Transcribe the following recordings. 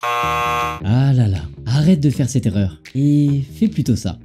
Ah là là, arrête de faire cette erreur et fais plutôt ça.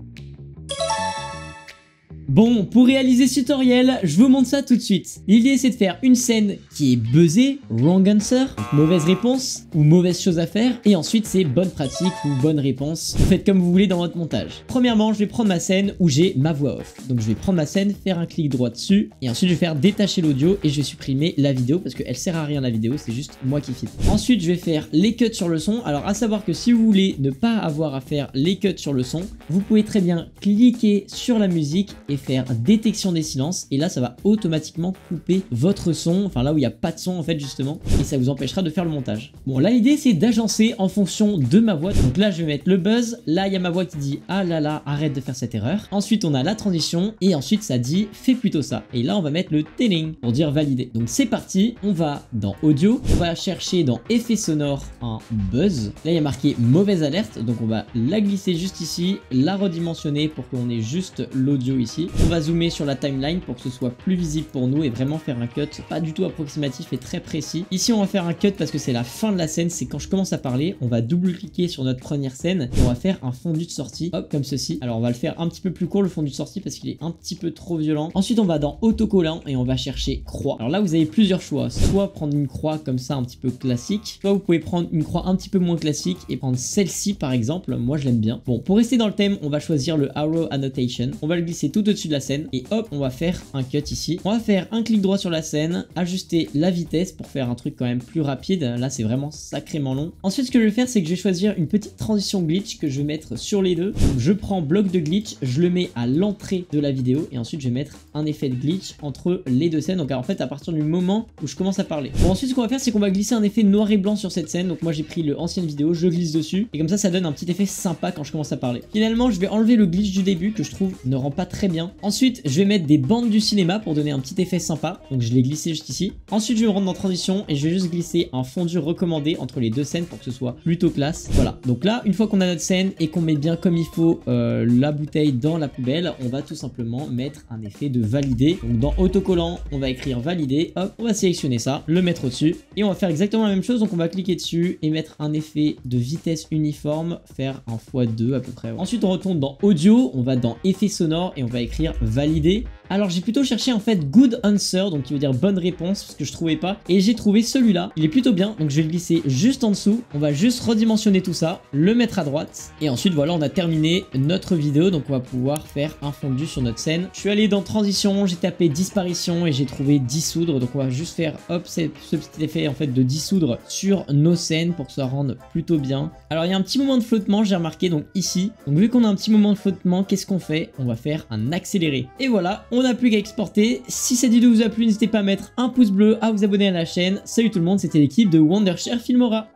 Bon, pour réaliser ce tutoriel, je vous montre ça tout de suite. L'idée c'est de faire une scène qui est buzzée, wrong answer, donc mauvaise réponse ou mauvaise chose à faire, et ensuite c'est bonne pratique ou bonne réponse. Vous faites comme vous voulez dans votre montage. Premièrement, je vais prendre ma scène où j'ai ma voix off. Donc je vais prendre ma scène, faire un clic droit dessus, et ensuite je vais faire détacher l'audio et je vais supprimer la vidéo parce qu'elle sert à rien la vidéo, c'est juste moi qui filme. Ensuite je vais faire les cuts sur le son. Alors à savoir que si vous voulez ne pas avoir à faire les cuts sur le son, vous pouvez très bien cliquer sur la musique et faire détection des silences, et là ça va automatiquement couper votre son, enfin là où il n'y a pas de son en fait justement, et ça vous empêchera de faire le montage. Bon là l'idée c'est d'agencer en fonction de ma voix, donc là je vais mettre le buzz, là il y a ma voix qui dit ah là là arrête de faire cette erreur, ensuite on a la transition et ensuite ça dit fais plutôt ça, et là on va mettre le telling pour dire valider. Donc c'est parti, on va dans audio, on va chercher dans effet sonore un buzz, là il y a marqué mauvaise alerte, donc on va la glisser juste ici, la redimensionner pour qu'on ait juste l'audio ici, on va zoomer sur la timeline pour que ce soit plus visible pour nous et vraiment faire un cut pas du tout approximatif et très précis. Ici on va faire un cut parce que c'est la fin de la scène, c'est quand je commence à parler, on va double-cliquer sur notre première scène et on va faire un fondu de sortie, hop comme ceci. Alors on va le faire un petit peu plus court le fondu de sortie parce qu'il est un petit peu trop violent. Ensuite on va dans autocollant et on va chercher croix. Alors là vous avez plusieurs choix, soit prendre une croix comme ça un petit peu classique, soit vous pouvez prendre une croix un petit peu moins classique et prendre celle-ci par exemple, moi je l'aime bien. Bon, pour rester dans le thème, on va choisir le arrow annotation, on va le glisser tout au-dessus de la scène et hop on va faire un cut ici. On va faire un clic droit sur la scène, ajuster la vitesse pour faire un truc quand même plus rapide, là c'est vraiment sacrément long. Ensuite ce que je vais faire c'est que je vais choisir une petite transition glitch que je vais mettre sur les deux. Donc, je prends bloc de glitch, je le mets à l'entrée de la vidéo et ensuite je vais mettre un effet de glitch entre les deux scènes, donc en fait à partir du moment où je commence à parler. Bon ensuite ce qu'on va faire c'est qu'on va glisser un effet noir et blanc sur cette scène, donc moi j'ai pris le ancienne vidéo, je glisse dessus et comme ça donne un petit effet sympa quand je commence à parler. Finalement je vais enlever le glitch du début que je trouve ne rend pas très bien. Ensuite je vais mettre des bandes du cinéma pour donner un petit effet sympa, donc je l'ai glissé juste ici. Ensuite je vais me rendre dans transition et je vais juste glisser un fondu recommandé entre les deux scènes pour que ce soit plutôt classe. Voilà, donc là une fois qu'on a notre scène et qu'on met bien comme il faut la bouteille dans la poubelle, on va tout simplement mettre un effet de valider. Donc dans autocollant on va écrire valider, hop on va sélectionner ça, le mettre au-dessus et on va faire exactement la même chose. Donc on va cliquer dessus et mettre un effet de vitesse uniforme, faire un x2 à peu près. Ensuite on retourne dans audio, on va dans effet sonore et on va écrire valider. Alors j'ai plutôt cherché en fait good answer, donc qui veut dire bonne réponse, parce que je trouvais pas, et j'ai trouvé celui-là, il est plutôt bien, donc je vais le glisser juste en dessous, on va juste redimensionner tout ça, le mettre à droite, et ensuite voilà on a terminé notre vidéo, donc on va pouvoir faire un fondu sur notre scène. Je suis allé dans transition, j'ai tapé disparition et j'ai trouvé dissoudre, donc on va juste faire hop ce petit effet en fait de dissoudre sur nos scènes pour que ça rende plutôt bien. Alors il y a un petit moment de flottement, j'ai remarqué donc ici, donc vu qu'on a un petit moment de flottement, qu'est-ce qu'on fait? On va faire un accéléré, et voilà, on n'a plus qu'à exporter. Si cette vidéo vous a plu, n'hésitez pas à mettre un pouce bleu, à vous abonner à la chaîne. Salut tout le monde, c'était l'équipe de Wondershare Filmora.